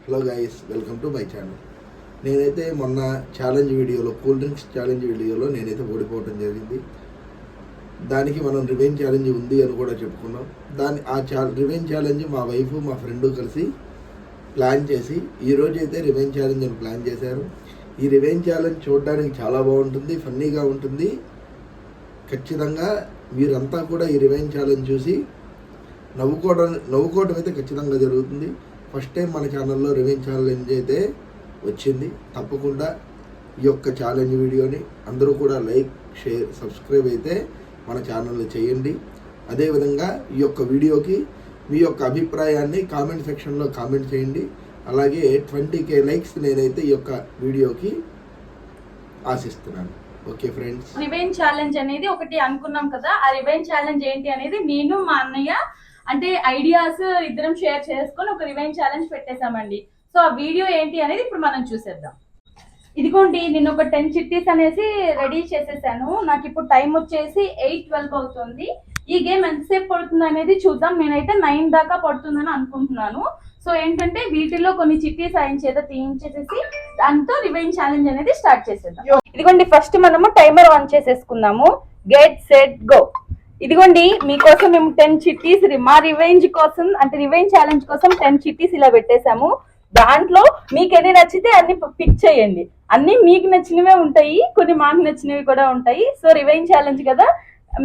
Hello guys, welcome to my channel. నేనైతే మొన్న challenge వీడియోలో, కూల్ డ్రింక్స్ ఛాలెంజ్ వీడియోలో నేనైతే ఓడిపోవడం జరిగింది. దానికి మనం రివెంజ్ ఛాలెంజ్ ఉంది అని కూడా చెప్పుకున్నాం. రివెంజ్ ఛాలెంజ్ మా వైఫ్ మా ఫ్రెండ్ కలిసి ప్లాన్ చేసి ఈరోజు అయితే రివెంజ్ ఛాలెంజ్ అని ప్లాన్ చేశారు. ఈ రివెంజ్ ఛాలెంజ్ చూడడానికి చాలా బాగుంటుంది, ఫన్నీగా ఉంటుంది. ఖచ్చితంగా మీరంతా కూడా ఈ రివెంజ్ ఛాలెంజ్ చూసి నవ్వుకోవడం అయితే ఖచ్చితంగా జరుగుతుంది. ఫస్ట్ టైం మన ఛానల్లో రివెంజ్ ఛాలెంజ్ అయితే వచ్చింది. తప్పకుండా ఈ యొక్క ఛాలెంజ్ వీడియోని అందరూ కూడా లైక్, షేర్, సబ్స్క్రైబ్ అయితే మన ఛానల్లో చేయండి. అదేవిధంగా ఈ యొక్క వీడియోకి మీ యొక్క అభిప్రాయాన్ని కామెంట్ సెక్షన్లో కామెంట్ చేయండి. అలాగే 20K లైక్స్ నేనైతే ఈ యొక్క వీడియోకి ఆశిస్తున్నాను. ఓకే ఫ్రెండ్స్, రివెంజ్ ఛాలెంజ్ అనేది ఒకటి అనుకున్నాం కదా. ఆ రివెంజ్ ఛాలెంజ్ ఏంటి అనేది నేను మా అన్నయ్య అంటే ఐడియాస్ ఇద్దరం షేర్ చేసుకొని ఒక రివెంజ్ ఛాలెంజ్ పెట్టేశామండి. సో ఆ వీడియో ఏంటి అనేది ఇప్పుడు మనం చూసేద్దాం. ఇదిగోండి, నేను ఒక 10 చిట్టీస్ అనేసి రెడీ చేసేసాను. నాకు ఇప్పుడు టైం వచ్చేసి 8:12 అవుతుంది. ఈ గేమ్ ఎంతసేపు పడుతుంది అనేది చూద్దాం. నేనైతే 9 దాకా పడుతుందని అనుకుంటున్నాను. సో ఏంటంటే వీటిలో కొన్ని చిట్టీస్ ఆయన చేత తీయించేసేసి దాంతో రివెంజ్ ఛాలెంజ్ అనేది స్టార్ట్ చేసేద్దాం. ఇదిగోండి, ఫస్ట్ మనము టైమర్ ఆన్ చేసేసుకుందాము. Get set go. ఇదిగోండి, మీకోసం మేము 10 చిట్టీస్ మా రివెంజ్ కోసం అంటే రివెంజ్ ఛాలెంజ్ కోసం 10 చిట్టీస్ ఇలా పెట్టేశాము. దాంట్లో మీకు ఎన్ని నచ్చితే అన్ని పిక్ చేయండి. అన్ని మీకు నచ్చినవే ఉంటాయి, కొన్ని మాకు నచ్చినవి కూడా ఉంటాయి. సో రివెంజ్ ఛాలెంజ్ కదా,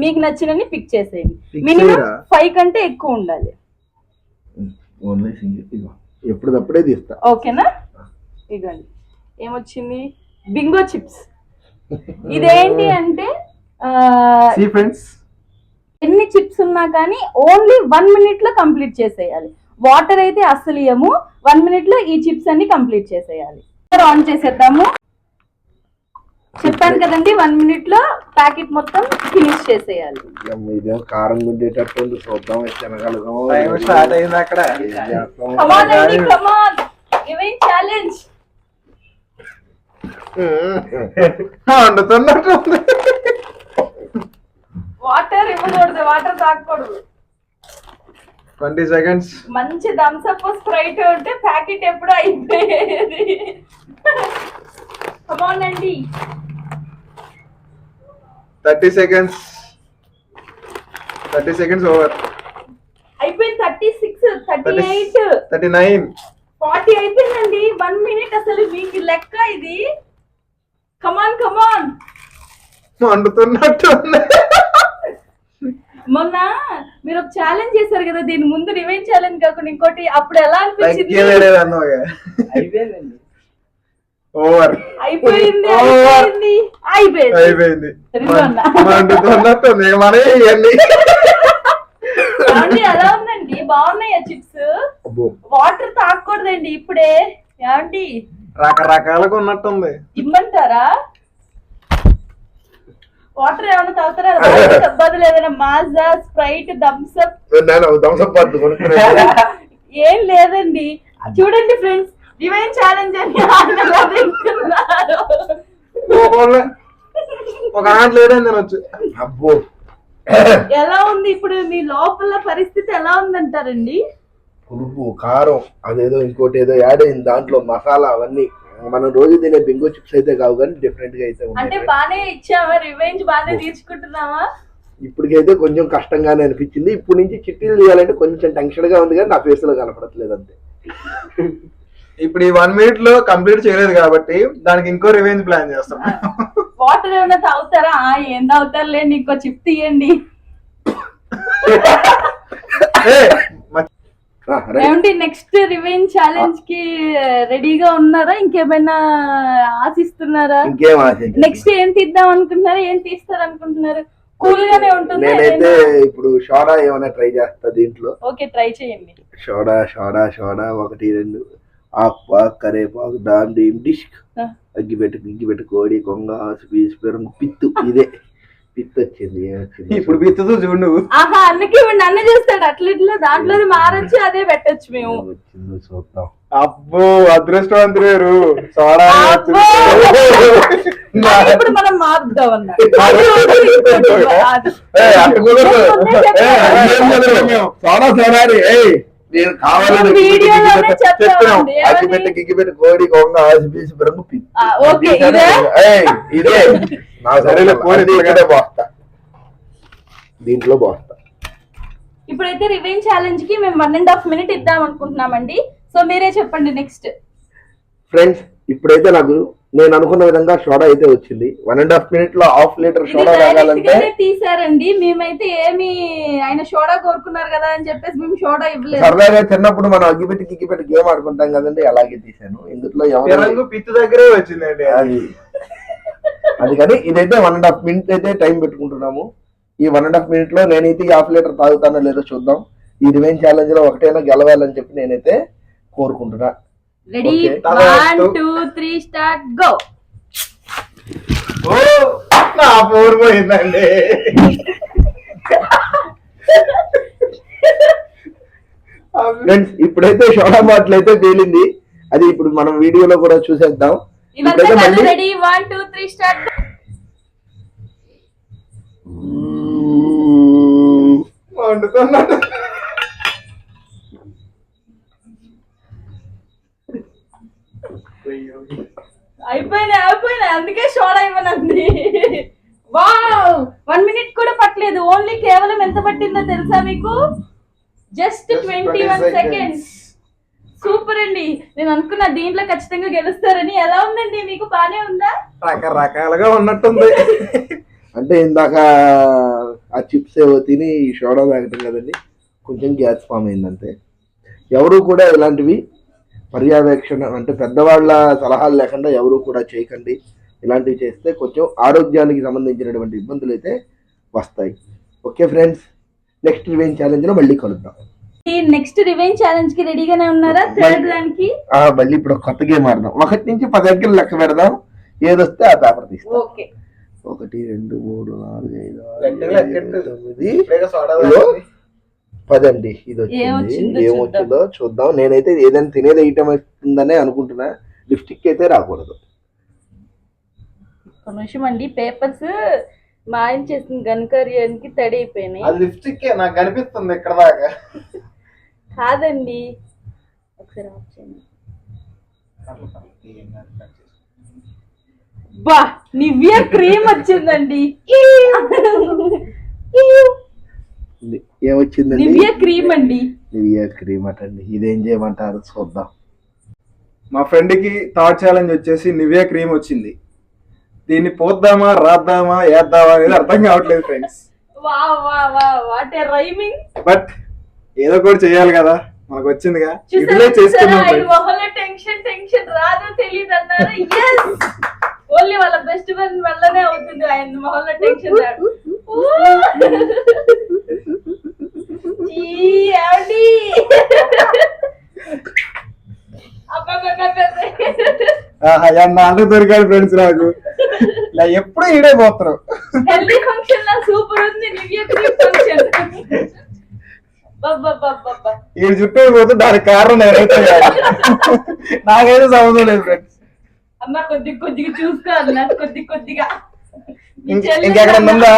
మీకు నచ్చినవి పిక్ చేసేయండి. మినిమం 5 కంటే ఎక్కువ ఉండాలి. ఎప్పుడప్పుడే తీస్తా. ఓకేనా? ఇదిగోండి, ఏమొచ్చింది? Bingo chips. ఇదేంటి అంటే ఎన్ని చిప్స్ ఉన్నా కానీ ఓన్లీ 1 minute లో కంప్లీట్ చేసేయాలి. వాటర్ అయితే అస్సలు ఇయ్యము. 1 minute లో ఈ చిప్స్ అన్ని కంప్లీట్ చేసేయాలి. ఆన్ చేసేద్దాము. చెప్పాను కదండి, 1 minute లో ప్యాకెట్ మొత్తం ఫినిష్ చేసేయాలి. కారం గుండేటట్టు చూద్దాం. ఛాలెంజ్ వాటర్ ఇవ్వకూడదు, వాటర్ తాగకూడదు. 20 seconds. మంచి థమ్స్ అప్, స్ప్రైట్ ఉంటే ప్యాకెట్ ఎప్పుడు అయిపోయేది. కమాన్ అండి. 30 seconds. 30 seconds over. అయిపోయింది. 36, 38, 39, 40 అయిపోయిందండి. 1 minute అసలు మీకు లెక్క ఇది. కమాన్ కమాన్. మండుతున్నట్టు మొన్న మీరు ఒక ఛాలెంజ్ చేశారు కదా, దీని ముందు రివెంజ్ ఛాలెంజ్ కాకుండా ఇంకోటి, అప్పుడు ఎలా అనిపించింది? ఓవర్. అయిపోయింది. ఎలా ఉందండి? బాగున్నాయా చిప్స్? వాటర్ తాగకూడదండి ఇప్పుడే. ఏమండి, రకరకాలుగా ఉన్నట్టుంది. ఇమ్మంటారా? వాటర్ ఏమైనా తాగుతారా? బదులు ఏదైనా మాజా, స్ప్రైట్, థమ్స్ అప్ ఏం లేదండి. చూడండి ఫ్రెండ్స్, రివెంజ్ ఛాలెంజ్ అని ఒక ఆంట్ లేదని తినొచ్చు. అబ్బో, ఎలా ఉంది ఇప్పుడు మీ లోపల పరిస్థితి? ఎలా ఉందంటారండి? పులుపు, కారం, అదేదో ఇంకోటి ఏదో యాడ్ అయింది దాంట్లో, మసాలా అవన్నీ. మనం రోజు తినే బింగో చిప్స్ అయితే కావు కానీ డిఫరెంట్ గా అయితే అంటే బానే ఇచ్చావా? రివెంజ్ బానే తీర్చుకుంటున్నావా? ఇప్పటికైతే కొంచెం కష్టంగానే అనిపించింది. ఇప్పుడు నుంచి చిట్టీలు తీయాలంటే కొంచెం టెన్షన్ గా ఉంది కానీ నా ఫేస్ లో కనపడట్లేదు అంతే. ఇప్పుడు ఈ 1 minute లో కంప్లీట్ చేయలేదు కాబట్టి దానికి ఇంకో రివెంజ్ ప్లాన్ చేస్తాం. వాటర్ ఏమైనా తాగుతారా? ఏం తాగుతారులే, ఇంకో చిప్ తీయండి. ఏమండి, నెక్స్ట్ రివెంజ్ ఛాలెంజ్ కి రెడీగా ఉన్నారా? ఇంకేమైనా ఆశిస్తున్నారా? నెక్స్ట్ ఏం తీద్దాం అనుకుంటున్నారా? ఏం తీస్తారు అనుకుంటున్నారు? కూల్ గానే ఉంటుంది. నేనైతే ఇప్పుడు సోడా ఏమైనా ట్రై చేస్తా దీంట్లో. ఓకే, ట్రై చేయండి. సోడా 1, 2 ఆకుపాకు, కరేపాకు, దాండి, డిష్క్, అగ్గిపెట్టు, కోడి, కొంగ, పెరుగు, పిత్తు. ఇదే పిత్ వచ్చింది. ఇప్పుడు పిత్తుతో చూడు. ఆహా, అందుకే నన్ను చూస్తాడు అట్లా. దాంట్లో మారొచ్చు, అదే పెట్టొచ్చు మేము. వచ్చిందో చూద్దాం. అబ్బో, అదృష్టవంతులేరు. సోడా ఇప్పుడు మనం మారుద్దాం అన్న. నేను కావాలని వీడియోలోనే చెప్తామండి, ఏమని? అగ్గిపెట్టి గిగ్గిపెట్టి కోడి కొంగ ఆసిపీసి బ్రహ్మ ఓకే ఇదే ఇదే నా సరేలే కోడి ఇక్కడే పోస్తా, దీంట్లో పోస్తా. ఇప్పుడైతే రివెంజ్ ఛాలెంజ్ కి మేము 1.5 minute ఇద్దాం అనుకుంటున్నామండి. సో మీరే చెప్పండి నెక్స్ట్. ఫ్రెండ్స్ ఇప్పుడైతే నాకు నేను అనుకున్న విధంగా సోడా అయితే వచ్చింది. 1.5 minute లో 1/2 liter సోడా తాగాలంటే తీసారండి. మేమైతే ఏమి ఆయన సోడా కోరుకున్నారు కదా అని చెప్పేసి మేము సోడా ఇవ్వలేదు. సరదాగా చిన్నప్పుడు మనం అగ్గిపెట్టి గిగ్గిపెట్టి గేమ్ ఆడుకుంటాం కదండి, అలాగే తీసాను. ఇందులో ఎవరు పిత్తు దగ్గరే వచ్చిందండి అది కానీ ఇదైతే 1.5 minute అయితే టైం పెట్టుకుంటున్నాము. ఈ 1.5 minute లో నేనైతే 1/2 liter తాగుతానో లేదో చూద్దాం. ఈ రివెంజ్ ఛాలెంజ్ లో ఒకటైనా గెలవాలని చెప్పి నేనైతే కోరుకుంటున్నా. Ready 1 2 3 start go. ఓ నా పోరు పోయిందండి. ఫ్రెండ్స్ ఇప్పుడైతే సోడా బాటిల్ అయితే పేలింది. అది ఇప్పుడు మనం వీడియోలో కూడా చూసేద్దాం. ఇప్పుడైతే మళ్ళీ రెడీ 1 2 3 స్టార్ట్. వండుతున్నాడు. అయిపోయినాయి అందుకే సోడా ఇవ్వనండి. వావ్ 1 minute కూడా పట్టలేదు. ఓన్లీ కేవలం ఎంత పట్టిందో తెలుసా మీకు? Just 21 seconds. సూపర్ అండి. నేను అనుకున్నా దీంట్లో ఖచ్చితంగా గెలుస్తారని. ఎలా ఉందండి మీకు? బానే ఉందా? రకరకాలుగా ఉన్నట్టుంది. అంటే ఇందాక ఆ చిప్స్ ఏవో తిని సోడా తాగటం కదండి, కొంచెం గ్యాస్ ఫామ్ అయిందంటే. ఎవరు కూడా ఇలాంటివి పర్యవేక్షణ అంటే పెద్దవాళ్ళ సలహాలు లేకుండా ఎవరు కూడా చేయకండి. ఇలాంటివి చేస్తే కొంచెం ఆరోగ్యానికి సంబంధించినటువంటి ఇబ్బందులు అయితే వస్తాయి. Okay friends, next revenge challenge లో మళ్ళీ కలుద్దాం. నెక్స్ట్ రివెంజ్ ఛాలెంజ్ కి రెడీగానే ఉన్నారా? థర్డ్ దానికి మళ్ళీ ఇప్పుడు కొత్త గేమ్ ఆడదాం. 1 నుంచి 10 అంకెలు లెక్క పెడదాం. ఏదొస్తే ఆ పేపర్ తీస్తాం. ఓకే 1 2 3 4 5 సోడా 6 7 10 అండి. ఇది వచ్చింది. ఏమొచ్చిందో చూద్దాం. నేనైతే ఏదైనా తినేది ఐటమ్ అవుతుందనే అనుకుంటున్నా. లిప్స్టిక్ అయితే రాకూడదు. ఒక నిమిషం అండి. పేపర్స్ మాయం చేసిన గన్కర్యానికి తడి అయిపోయినాయి. అది లిప్స్టిక్ నాకు కనిపిస్తుంది ఇక్కడ దాకా. కాదండి, ఒకసారి ఆఫ్ చేయండి. బా నివ్యా క్రీమ్ వచ్చిందండి. ఏమొచ్చిందండి? నివ్యా క్రీమ్ అండి. నివ్యా క్రీమ్ అటండి. ఇదేం చేయమంటారు చూద్దాం. మా ఫ్రెండ్ కి థర్డ్ ఛాలెంజ్ వచ్చేసి నివ్యా క్రీమ్ వచ్చింది. దీన్ని పోద్దామా రాద్దామా వేద్దామా అనేది అర్థం కావట్లేదు friends. What a rhyming. But ఏదో కూడా చేయాలి కదా, మనకు వచ్చిందిగా, ఇట్లే చేసుకున్నాం. టెన్షన్ రాదు తెలియదు అన్నారు. ఓన్లీ వాళ్ళ బెస్ట్ ఫ్రెండ్ వల్లనే అవుతుంది. ఆయన మొహంలో టెన్షన్ రాదు. నాన్న దొరికాడు ఫ్రెండ్స్ నాకు. ఇలా ఎప్పుడు ఈడే పోతారు. హెల్దీ ఫంక్షన్ లా సూపర్ ఉంది నివ్యా క్రీమ్ ఫంక్షన్. ఈ చుట్టూ పోతే దానికి కారణం నేనైతే నాకైతే సంబంధం లేదు ఫ్రెండ్స్. అమ్మ కొద్దిగా చూసుకోవాలి నాకు కొద్దిగా. ఇంకెక్కడ ఉందా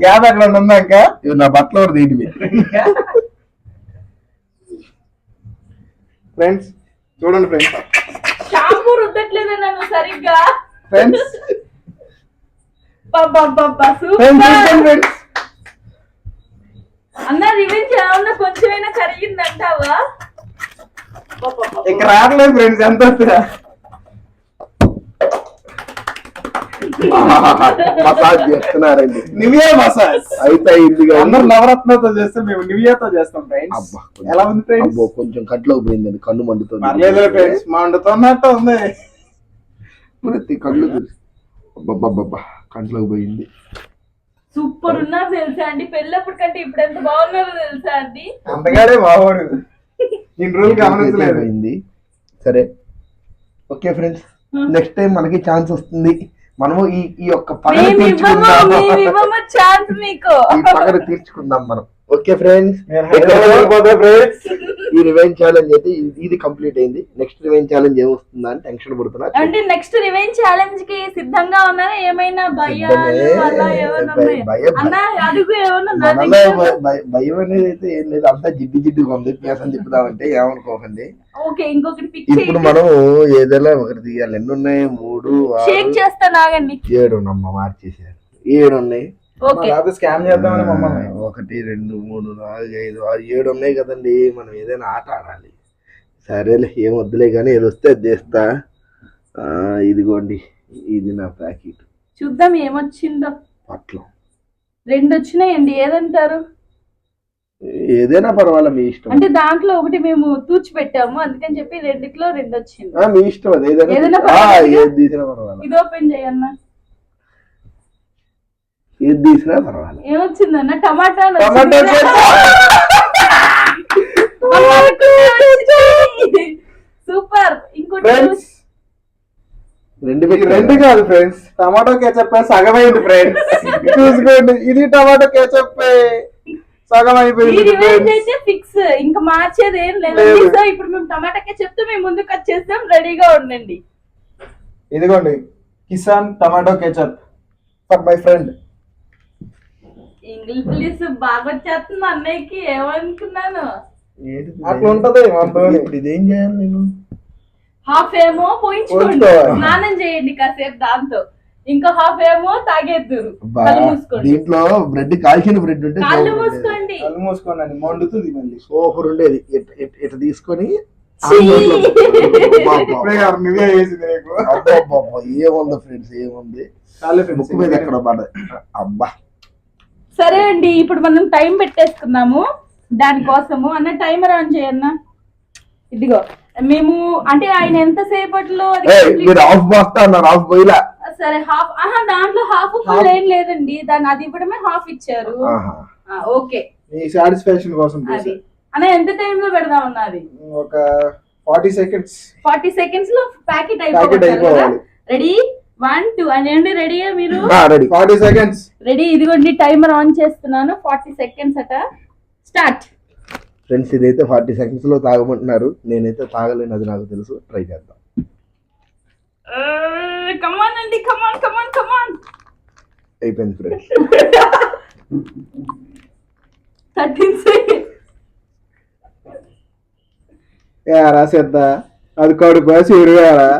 గ్యాప్? ఎక్కడ ఉందా ఇంకా? నా బట్టలు దీని ఫ్రెండ్స్ చూడండి ఫ్రెండ్స్, షాంపూ రుద్దట్లేదు నన్ను సరిగ్గా. ఫ్రెండ్స్ ఫ్రెండ్స్ అన్న రివెంజ్ ఏమన్నా కొంచెమైనా కరిగిందంటావా? ఇక్కడ రావట్లేదు ఫ్రెండ్స్. ఎంత మసాజ్ చేస్తున్నారండి. నివ్యా మసాజ్ అయితే అందరూ నవరత్నతో చేస్తే మేము నివ్యాతో చేస్తాం ఫ్రెండ్స్. ఎలా ఉంది ఫ్రెండ్స్? కొంచెం కట్లోకి పోయిందండి, కన్ను మండుతుంది. పర్లేదు ఫ్రెండ్స్, మండుతున్నట్టు ఉంది. కళ్ళు కంట్లోకి పోయింది. సూపర్ ఉన్నారు తెలుసా అండి. పెళ్ళప్పుడు కంటే ఇప్పుడు ఎంత బాగున్నారో తెలుసా అండి. అంతగానే బాగోడు. ఇన్ని రోజులు గమనించలేదు. సరే ఓకే ఫ్రెండ్స్, నెక్స్ట్ టైం మనకి ఛాన్స్ వస్తుంది. మనము ఈ యొక్క పగని తీర్చుకుందాం. ఛాన్స్ మీకు ఈ పగని తీర్చుకుందాం మనం. ఓకే ఫ్రెండ్స్, ఈ రివెంజ్ ఛాలెంజ్ అయితే ఇది కంప్లీట్ అయింది. నెక్స్ట్ రివెంజ్ ఛాలెంజ్ ఏమొస్తుందా అని టెన్షన్ పడుతున్నా. అంటే నెక్స్ట్ రివెంజ్ ఛాలెంజ్ కి సిద్ధంగా ఉన్నారా? ఏమైనా భయాలు అలా ఏమైనా ఉన్నాయా? అన్న అడుగు ఏమన్నా నా దగ్గర. భయం అనేది అయితే ఏం లేదు, అంతా జిడ్డుగా ఉంది. పేసం తిప్పుదామంటే ఏమనుకోకండి. ఓకే, ఇంకొకటి పిక్ ఇప్పుడు మనం ఏదైనా ఒకటి తీయాలి. ఎన్ని ఉన్నాయి? 3 షేక్ చేస్తాను ఆగండి. 7 ఉన్నమ్మ, మార్చేసారు. 7 ఉన్నాయి. స్కామ్ చేద్దామని మమ్మల్ని 1 2 3 4 5 6 7 ఉన్నాయి కదండి. మనం ఏదైనా ఆట ఆడాలి. సరేలే, ఏం వద్దులే కానీ ఏది వస్తే అది చేస్తా. ఇదిగోండి, ఇది నా ప్యాకెట్. చూద్దాం ఏమొచ్చిందో. పట్లం 2 వచ్చినాయండి, ఏదంటారు? ఏదైనా పర్వాలేదు, మీ ఇష్టం. అంటే దాంట్లో ఒకటి మేము తూచి పెట్టాము, అందుకని చెప్పి 2లో 2 వచ్చింది. మీ ఇష్టం, అది ఏదైనా ఏది తీసినా పర్వాలేదు. ఇది ఓపెన్ చేయన్నా. ఏది తీసినా పర్వాలేదు. ఏమొచ్చిందన్న? టమాటా. సూపర్. ఇంకోటి రెండు కాదు ఫ్రెండ్స్, టమాటో కేచప్ సగమైంది ఫ్రెండ్స్. చూసుకోండి, ఇది టమాటో కేచప్ సగం అయిపోయింది. ఫిక్స్, ఇంకా మార్చేది ఏం లేదు. సో ఇప్పుడు మేము టమాటాకే చెప్తే మేము ముందు కట్ చేస్తాం, రెడీగా ఉండండి. ఇదిగోండి, Kisan tomato ketchup for my friend. English బాగా వచ్చేస్తుంది అన్నయ్యకి, ఏమనుకున్నాను. అట్లా ఉంటది. ఇప్పుడు ఇదేం చేయాలి? నేను హాఫ్ ఏమో పోయించుకోండి, స్నానం చేయండి కాసేపు దాంతో. ఇంకా హాఫ్ ఏమో తాగేద్దురు. దీంట్లో బ్రెడ్, కాల్చిన బ్రెడ్ ఉంటే కళ్ళు మూసుకోండి. కళ్ళు మూసుకోండి, మండుతుంది. మళ్ళీ సూపర్ ఉండేది. ఇట్లా తీసుకొని ఏముంది ఫ్రెండ్స్, ఏముంది ముక్కు మీద ఎక్కడ పడ్డది. అబ్బా సరే అండి, ఇప్పుడు మనం టైం పెట్టేసుకున్నాము దానికోసము. అన్న టైమర్ ఆన్ చేయన్న. ఇదిగో మేము అంటే ఆయన ఎంత సేపట్లో సరే హాఫ్. దాంట్లో హాఫ్ ఫుల్ ఏం లేదండి, దాన్ని అది ఇవ్వడమే హాఫ్ ఇచ్చారు. ఓకే, సాటిస్ఫాక్షన్ కోసం. అది అన్న ఎంత టైం లో పెడదాం ఉన్నది? ఒక 40 seconds. 40 seconds లో ప్యాకెట్ అయిపోవాలి. రెడీ 1 2 అనండి. రెడీయా మీరు? 40 seconds రెడీ. ఇదిగోండి టైమర్ ఆన్ చేస్తున్నాను. 40 seconds అట. స్టార్ట్. ఫ్రెండ్స్, ఇదైతే 40 seconds లో తాగమంటున్నారు. నేనైతే తాగలేను, అది నాకు తెలుసు. ట్రై చేద్దాం. కమాన్ అండి, కమాన్ కమాన్ కమాన్. అయిపోయింది ఫ్రెండ్స్. 13 seconds. రాసేద్దా అది కడుపు కోసి ఇరుగారా.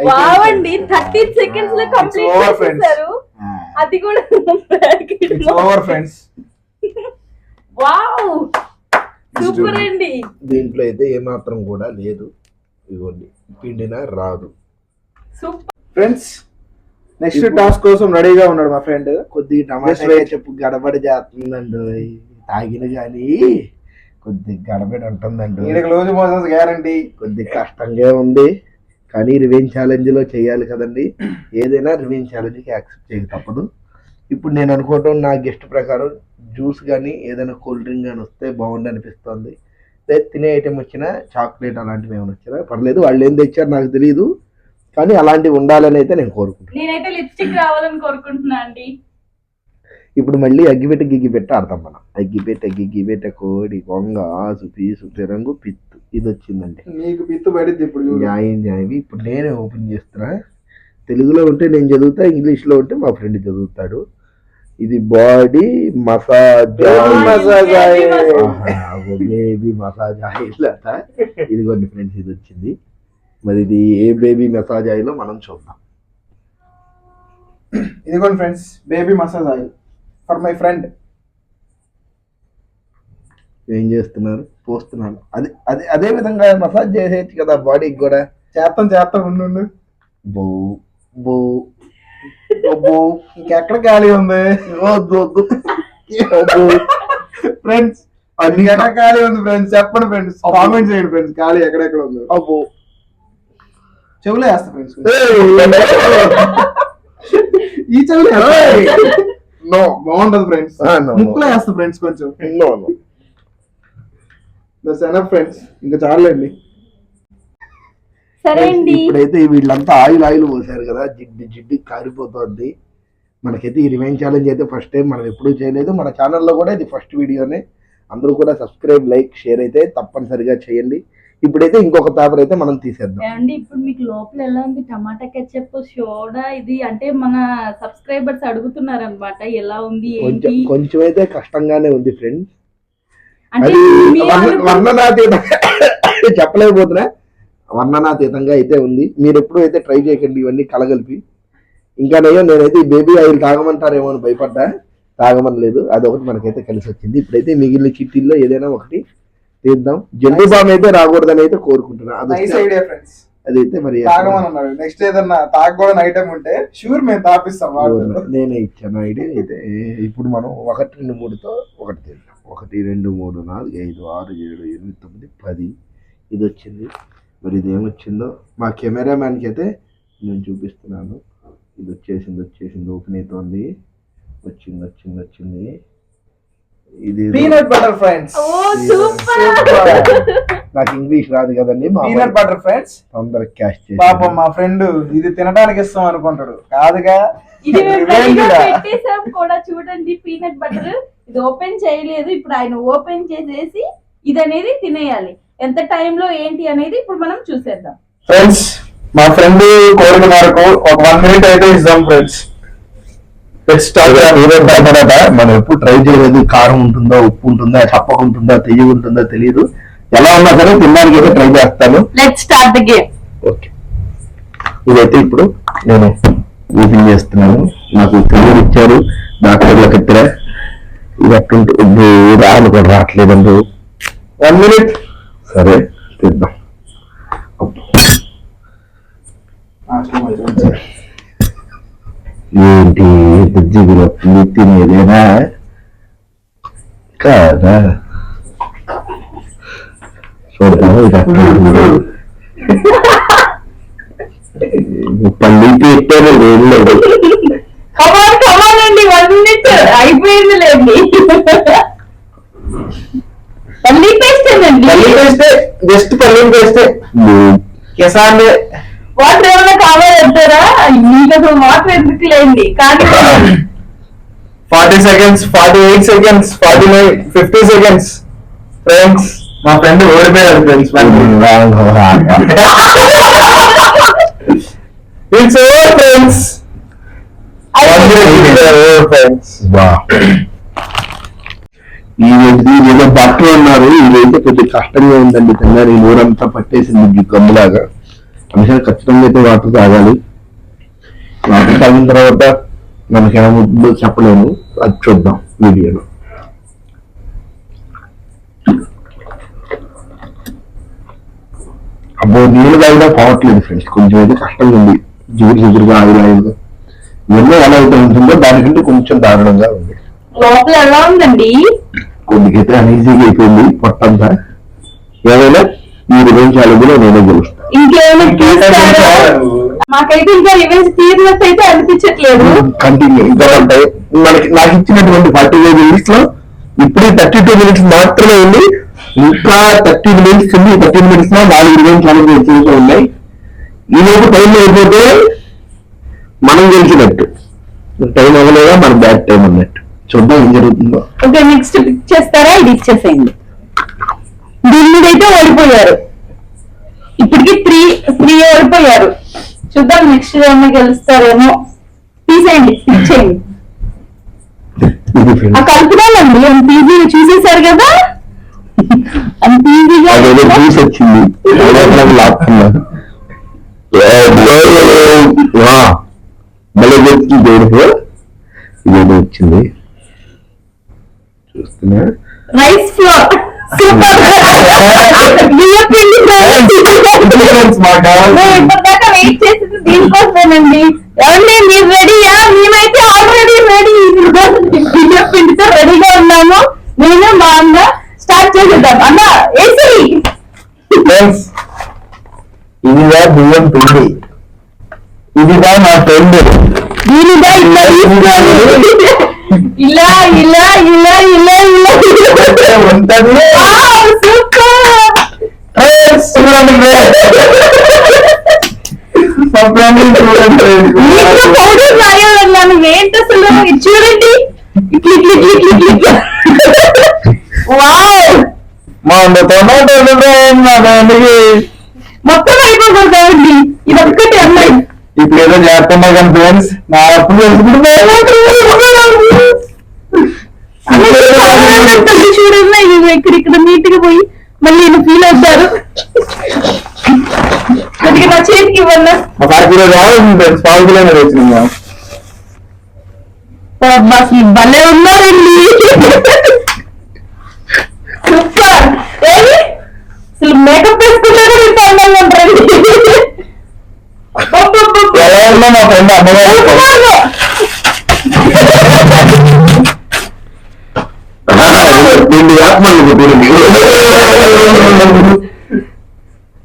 వావండి, 13 seconds లో కంప్లీట్ చేశారు. అది కూడా ఓవర్ ఫ్రెండ్స్. వావ్, సూపర్ అండి. దీంట్లో అయితే ఏమాత్రం కూడా లేదు. ఇదిగోండి, పిండిన రాదు. Super friends. నెక్స్ట్ టాస్క్ కోసం రెడీగా ఉన్నాడు మా ఫ్రెండ్. కొద్దిగా టమాటా చెప్పు గడబడి చేస్తుందండి. తాగిన కానీ కొద్ది గడబడి ఉంటుందండి. Loose motions guarantee. కొద్ది కష్టంగా ఉంది, కానీ రివెంజ్ ఛాలెంజ్ లో చేయాలి కదండి. ఏదైనా రివెంజ్ ఛాలెంజ్ కి యాక్సెప్ట్ చేయక తప్పదు. ఇప్పుడు నేను అనుకోవటం, నా గెస్ట్ ప్రకారం జ్యూస్ కానీ ఏదైనా కూల్ డ్రింక్ కానీ వస్తే బాగుండి అనిపిస్తుంది. లేదా తినే ఐటెం వచ్చినా, చాక్లెట్ అలాంటివి ఏమైనా వచ్చినా పర్లేదు. వాళ్ళు ఏం తెచ్చారు నాకు తెలియదు, కానీ అలాంటివి ఉండాలని అయితే నేను కోరుకుంటున్నాను. నేనైతే లిప్స్టిక్ రావాలని కోరుకుంటున్నా అండి. ఇప్పుడు మళ్ళీ అగ్గిపెట్టి గిగ్గిపెట్టి ఆడతాం మనం. అగ్గిపెట్ట కోడి కొంగ ఆసు పీసు తిరంగు పిత్తు, ఇది వచ్చిందండి. నీకు పిత్తు పడింది ఇప్పుడు. న్యాయం. ఇప్పుడు నేనే ఓపెన్ చేస్తున్నా. తెలుగులో ఉంటే నేను చదువుతా, ఇంగ్లీష్లో ఉంటే మా ఫ్రెండ్ చదువుతాడు. ఇది body massage baby massage oil అట. ఇదిగోండి ఫ్రెండ్స్, ఇది వచ్చింది. మరి ఇది ఏ బేబీ మసాజ్ ఆయిల్ మనం చూద్దాం. ఇదిగోండి friends, baby massage oil for my friend. ఏం చేస్తున్నారు? పోస్తున్నాను. అదే విధంగా మసాజ్ చేసేయచ్చు కదా బాడీకి కూడా. చేస్తాం ఉండు. బో బో ఇంకెక్కడ ఖాళీ ఉంది ఫ్రెండ్స్? అన్ని ఎక్కడ ఖాళీ ఉంది ఫ్రెండ్స్? చెప్పండి ఫ్రెండ్స్, కామెంట్ చేయండి ఫ్రెండ్స్, ఖాళీ ఎక్కడెక్కడ ఉంది. అబ్బో, చెవులే వేస్తా ఫ్రెండ్స్. ఈ చెవులే బాగుంటది ఫ్రెండ్స్. ముక్కులో వేస్తా ఫ్రెండ్స్ కొంచెం. ఫ్రెండ్స్ ఇంకా చాలండి. సరే అండి, ఇప్పుడైతే వీళ్ళంతా ఆయిల్ పోసారు కదా, జిడ్డు కారిపోతుంది. మనకైతే ఈ రివైన్ ఛాలెంజ్ అయితే ఫస్ట్ టైం, మనం ఎప్పుడూ చేయలేదు. మన ఛానల్లో కూడా ఇది ఫస్ట్ వీడియోనే. అందరూ కూడా సబ్స్క్రైబ్, లైక్, షేర్ అయితే తప్పనిసరిగా చేయండి. ఇప్పుడైతే ఇంకొక పేపర్ అయితే మనం తీసేద్దాం. ఏమండి ఇప్పుడు మీకు లోపల ఎలా ఉంది? టమాటా కెచప్, సోడా ఇది అంటే మన సబ్స్క్రైబర్స్ అడుగుతున్నారు అనమాట, ఎలా ఉంది ఏంటి. కొంచెం అయితే కష్టంగానే ఉంది ఫ్రెండ్స్. అంటే అది మీ వర్ణనాతీతంగా చెప్పలేకపోతున్నా, వర్ణనాతీతంగా అయితే ఉంది. మీరు ఎప్పుడు అయితే ట్రై చేయకండి ఇవన్నీ కలగలిపి. ఇంకా నేనైతే ఈ బేబీ ఆయిల్ తాగమంటారేమో అని భయపడ్డా, తాగమనలేదు. అదొకటి మనకైతే కలిసి వచ్చింది. ఇప్పుడైతే మిగిలిన చిట్టీల్లో ఏదైనా ఒకటి తీద్దాం. జంతు బామ్ అయితే రాకూడదని అయితే కోరుకుంటున్నా. అదైతే మరి నెక్స్ట్ ఏదన్నా తాగకూడని ఐటమ్ ఉంటే షూర్ మేము తాపిస్తాం. నేనే ఇచ్చాను ఐడియా. అయితే ఇప్పుడు మనం 1, 2, 3తో ఒకటి తీద్దాం. 1, 2, 3, 4, 5, 6, 7, 8, 9, 10 ఇది వచ్చింది. మరి ఇది ఏమొచ్చిందో మా కెమెరామ్యాన్కి అయితే నేను చూపిస్తున్నాను. ఇది వచ్చేసింది ఓపెన్ అవుతుంది. వచ్చింది. ఇది పీనట్ బటర్ ఫ్రెండ్స్. ఓ సూపర్. నాకు ఇంగ్లీష్ రాదు కదండి. Peanut butter friends. తొందరగా క్యాష్ చేసి పాపం మా ఫ్రెండ్ ఇది తినడానికి ఇస్తాం అనుకుంటాడు, కాదుగా. ఇది మేము రెడీగా పెట్టేసాం కూడా చూడండి. పీనట్ బటర్ ఇది ఓపెన్ చేయలేదు. ఇప్పుడు ఆయన ఓపెన్ చేసేసి ఇది అనేది తినేయాలి. ఎంత టైంలో ఏంటి అనేది ఇప్పుడు మనం చూసేద్దాం ఫ్రెండ్స్. మా ఫ్రెండ్ కోరిక మేరకు ఒక 1 minute అయితే ఇద్దాం ఫ్రెండ్స్. మనం ఎప్పుడు ట్రై చేయలేదు. కారం ఉంటుందా, ఉప్పు ఉంటుందా, చప్పక ఉంటుందా, తెయ్యి ఉంటుందా తెలియదు. ఎలా ఉన్నా సరే తినడానికి అయితే ట్రై చేస్తాను. Let's start the game. Okay, ఇదైతే ఇప్పుడు నేను ఓపెన్ చేస్తున్నాను. నాకు తెలియదు ఇచ్చారు డాక్టర్లకు ఇద్దరే. ఇది అట్టుంటుంది, రాను కూడా రావట్లేదండి. 1 minute. సరే తీద్దాం. ఏంటి బుజ్జిగులో తినేదేనా కాదా? చూద్దాం. పల్లి పెట్టారు లేదు. కమానండి 1 minute అయిపోయింది లేండి. పల్లి పేస్ట్ అండి. పల్లి పేస్తే జస్ట్ పల్లి పేస్తే కిసాన్ వాటర్ ఏమైనా కావాలంటారా? మీకు అసలు వాటర్ ఎందుకు లేండి. కానీ 40 seconds, 48 seconds, 49, 50 seconds. ఫ్రెండ్స్ మా ఫ్రెండ్ ఓడిపోయారు ఫ్రెండ్స్. It's over friends. ఏదో బట్టలు ఉన్నారు. ఇదైతే కొద్దిగా కష్టంగా ఉందండి తిన్నారు. ఈ నూరంతా పట్టేసింది గమ్ములాగా. అందుకని ఖచ్చితంగా అయితే వాటర్ తాగాలి. వాటర్ తాగిన తర్వాత మనకి ఏమవుతుందో చెప్పలేము. అది చూద్దాం వీడియోలో. అబ్బో నీళ్ళు తాగినా పోవట్లేదు ఫ్రెండ్స్. కొంచెం అయితే కష్టంగా ఉంది. జిగురుగా ఆయిల్గా ఎన్నో ఎలా అయితే ఉంటుందో దానికంటే కొంచెం దారుణంగా ఉంది. లోపల ఎలా ఉందండి? కొద్దిగైతే అనీజీగా అయిపోయింది పొట్టంతా. ఏమైనా ఈ రివెంజ్ ఛాలెంజ్లో నేనే గెలుస్తాను. ఇంకేమైనా మాకైతే ఇంకా రివెంజ్ తీరినట్టు అయితే అనిపించట్లేదు. కంటిన్యూ ఇంకా ఉంటాయి. నాకు ఇచ్చినటువంటి 45 minutes లో ఇప్పుడు 32 minutes మాత్రమే ఉంది. ఇంకా 30 minutes ఉంది. 30 minutes లో 4 రివెంజ్ ఛాలెంజ్ వచ్చేసి ఉన్నాయి. ఈ లోపు టైం అయిపోతే మనం గెలిచినట్టు. టైం అవ్వలేదా మన బ్యాడ్ టైం అన్నట్టు. చూద్దాం ఏం జరుగుతుందో. ఓకే, నెక్స్ట్ పిక్ చేస్తారా? ఇది ఇచ్చేసేయండి. దీని మీద అయితే ఓడిపోయారు. ఇప్పటికి 3 ఓడిపోయారు. చూద్దాం నెక్స్ట్ ఏమో గెలుస్తారేమో. తీసేయండి, ఇచ్చేయండి. ఆ కలుపుదామండి. అంత ఈజీగా చూసేశారు కదా. అంత ఈజీగా జ్యూస్ వచ్చింది. మళ్ళీ ఇదేదో వచ్చింది చూస్తున్నా. రైస్ ఫ్లోర్ ఇప్పటిదాకా వెయిట్ చేసింది దీనికోసమేనండి. ఏమండి మీరు రెడీయా? మేమైతే ఆల్రెడీ రెడీ. బియ్యం పిండితో రెడీగా ఉన్నాము. నేను మా అన్న స్టార్ట్ చేసేద్దాం. అన్న ఏసీ. ఇదిగా బియ్యం పిండి. ఇదిగా నా ఫ్రెండ్. దీనిగా ఇలా ఇలా ఇలా ఇలా ఇలా ఇలా ఉంటుంది. పౌడర్ రాయాలన్నా నువ్వేంటి అసలు ఇది చూడండి ఇట్లా ఇట్లా ఇట్లా ఇట్లా ఇట్లా వావ్ మొత్తం అయిపోతుంది కాబట్టి ఇది ఒక్కటి అమ్మాయి ఇప్పుడు ఏదో చేస్తున్నా కానీ ఫ్రెండ్స్ నా అప్పుడు చూడన్నా ఇక్కడ నీట్ గా పోయి మళ్ళీ నేను ఫీల్ అవుతారు కొద్దిగా నా చేతికి ఇవ్వన్నా ఫ్రెండ్స్ పావుకిలోనే వచ్చింది అసలు భలే ఉన్నారండి సూపర్ అసలు మేకప్ వేసుకుంటారు ఇంత అందంగా ఉంటారండి ఎలా ఉన్నా మా ఫ్రెండ్ అమ్మగారు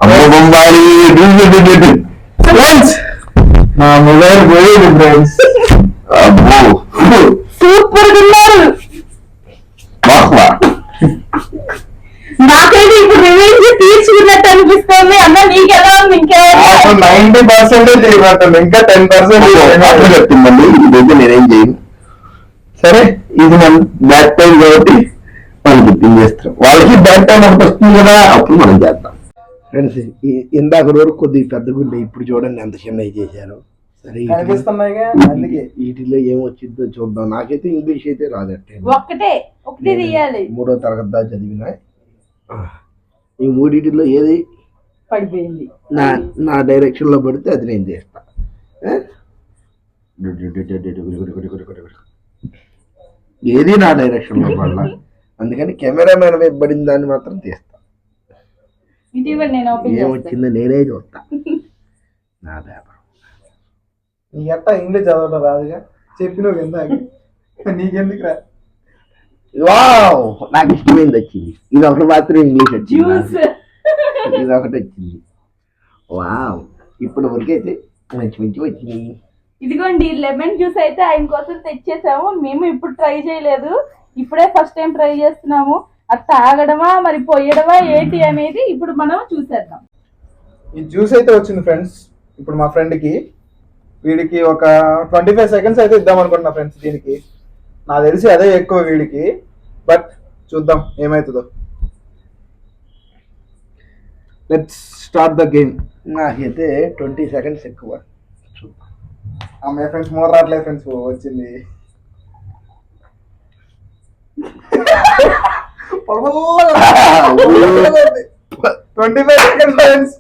అమ్మ బొంబాయి మా మొబైల్ పోయేది ఫ్రెండ్స్ అబ్బో సూపర్ గా ఉన్నారు నాకైతే ఇప్పుడు రివెంజ్ తీర్చుకున్నట్టు అనిపిస్తుంది అన్న నీకు ఎలా ఉంది ఇంకేమైనా 90% చేయబడుతుంది ఇంకా 10% చెప్తుందండి ఇదైతే నేనేం చేయను సరే ఇది మన బ్యాక్ టైం కాబట్టి మనం గుర్తింగ్ చేస్తాం వాళ్ళకి బ్యాక్ టైం ఒకటి వస్తుంది కదా అప్పుడు మనం చేద్దాం ఫ్రెండ్స్ ఇందాక వరకు కొద్దిగా పెద్ద గుండె ఇప్పుడు చూడండి ఎంత చిన్నవి చేశారు సరే అందుకే వీటిలో ఏమొచ్చిందో చూద్దాం నాకైతే ఇంగ్లీష్ అయితే రాదట్టే ఒకటే తీయాలి 3వ తరగతి దాకా చదివిన ఈ మూడింటిలో ఏది పడిపోయింది నా డైరెక్షన్ లో పడితే అది నేను చేస్తా ఏది నా డైరెక్షన్ లో పడాల అందుకని కెమెరామెన్ వైపు పడిన దాన్ని మాత్రం తీస్తా ఏమొచ్చిందో నేనే చూస్తా నా వ్యాపారం నీ అట్ట ఇంగ్లీష్ చదవడం రాదుగా చెప్పినవు ఎంత నీకెందుకు రా వావ్ నాకు ఇష్టమైంది వచ్చింది ఇది ఒకటి మాత్రం ఇంగ్లీష్ వచ్చింది ఇది ఒకటి వచ్చింది వావ్ ఇప్పుడు వరకైతే మంచి మంచి వచ్చింది ఇదిగోండి లెమన్ జ్యూస్ అయితే ఆయన కోసం తెచ్చేసాము మేము ఇప్పుడు ట్రై చేయలేదు ఇప్పుడే ఫస్ట్ టైం ట్రై చేస్తున్నాము అది తాగడమా మరి పోయడమా ఏంటి అనేది ఇప్పుడు మనం చూసేద్దాం ఈ జ్యూస్ అయితే వచ్చింది ఫ్రెండ్స్ ఇప్పుడు మా ఫ్రెండ్ కి వీడికి ఒక 25 సెకండ్స్ అయితే ఇద్దాం అనుకుంటున్నా ఫ్రెండ్స్ దీనికి నాకు తెలిసి అదే ఎక్కువ వీడికి బట్ చూద్దాం ఏమవుతుందో లెట్స్ స్టార్ట్ ద గేమ్ నాకైతే 20 సెకండ్స్ ఎక్కువ అమ్మాయి ఫ్రెండ్స్ మోర్ రావట్లేదు ఫ్రెండ్స్ వచ్చింది 25 సెకండ్స్ ఫ్రెండ్స్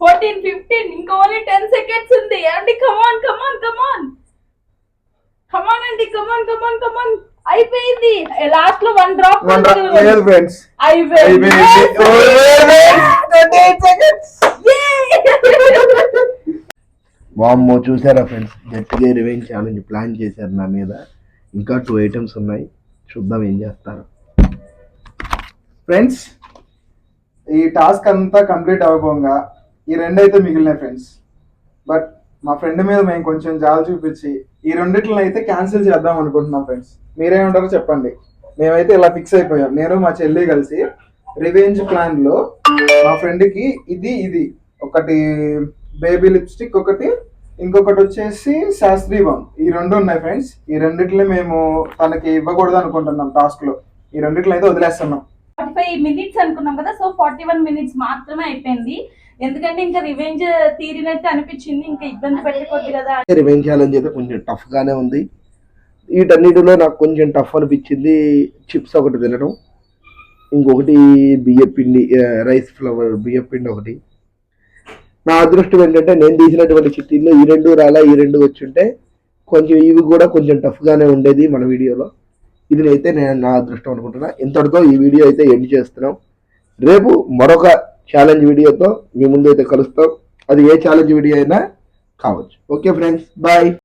14 15 ఇంకా ఓన్లీ 10 సెకండ్స్ ఉంది అండి కమాన్ కమాన్ కమాన్ కమాన్ అండి కమాన్ కమాన్ కమాన్ అయిపోయింది లాస్ట్ లో 1 డ్రాప్ లేదు ఫ్రెండ్స్ అయిపోయింది 28 సెకండ్స్ వామ్మో చూసారా ఫ్రెండ్స్ గట్టిగా రివెంజ్ ఛాలెంజ్ ప్లాన్ చేశారు నా మీద ఇంకా 2 ఐటమ్స్ ఉన్నాయి చూద్దాం ఏం చేస్తారు ఫ్రెండ్స్ ఈ టాస్క్ అంతా కంప్లీట్ అవ్వబోగా ఈ రెండు అయితే మిగిలినాయి ఫ్రెండ్స్ బట్ మా ఫ్రెండ్ మీద మేము కొంచెం జాలి చూపించి ఈ రెండిట్లను అయితే క్యాన్సిల్ చేద్దాం అనుకుంటున్నాం ఫ్రెండ్స్ మీరేమంటారో చెప్పండి మేమైతే ఇలా ఫిక్స్ అయిపోయాం నేను మా చెల్లి కలిసి రివెంజ్ ప్లాన్ లో మా ఫ్రెండ్ కి ఇది ఒకటి బేబీ లిప్స్టిక్ ఒకటి ఇంకొకటి వచ్చేసి శాస్త్రీవం ఈ రెండు ఉన్నాయి ఫ్రెండ్స్ ఈ రెండిట్లో మేము తనకి ఇవ్వకూడదు అనుకుంటున్నాం టాస్క్ లో ఈ రెండిట్లో అయితే వదిలేస్తున్నాం 45 మినిట్స్ అనుకున్నాం కదా సో 41 మినిట్స్ మాత్రమే అయిపోయింది ఎందుకంటే ఇంకా రివెంజ్ తీరినట్టు అనిపించింది ఇంకా ఇబ్బంది పెట్టకూడదు కదా రివెంజ్ ఛాలెంజ్ అయితే కొంచెం టఫ్ గానే ఉంది వీటన్నిటిలో నాకు కొంచెం టఫ్ అనిపించింది చిప్స్ ఒకటి తినడం ఇంకొకటి బియ్యపిండి రైస్ ఫ్లవర్ బియ్యపిండి ఒకటి నా అదృష్టం ఏంటంటే నేను తీసినటువంటి చిట్టీల్లో ఈ రెండు రాలా ఈ రెండు వచ్చుంటే కొంచెం ఇవి కూడా కొంచెం టఫ్ గానే ఉండేది మన వీడియోలో ఇది అయితే నేను నా అదృష్టం అనుకుంటున్నా ఇంతటితో ఈ వీడియో అయితే ఎండ్ చేస్తున్నాం రేపు మరొక ఛాలెంజ్ వీడియోతో మీ ముందు అయితే కలుస్తాం అది ఏ ఛాలెంజ్ వీడియో అయినా కావచ్చు ఓకే ఫ్రెండ్స్ బాయ్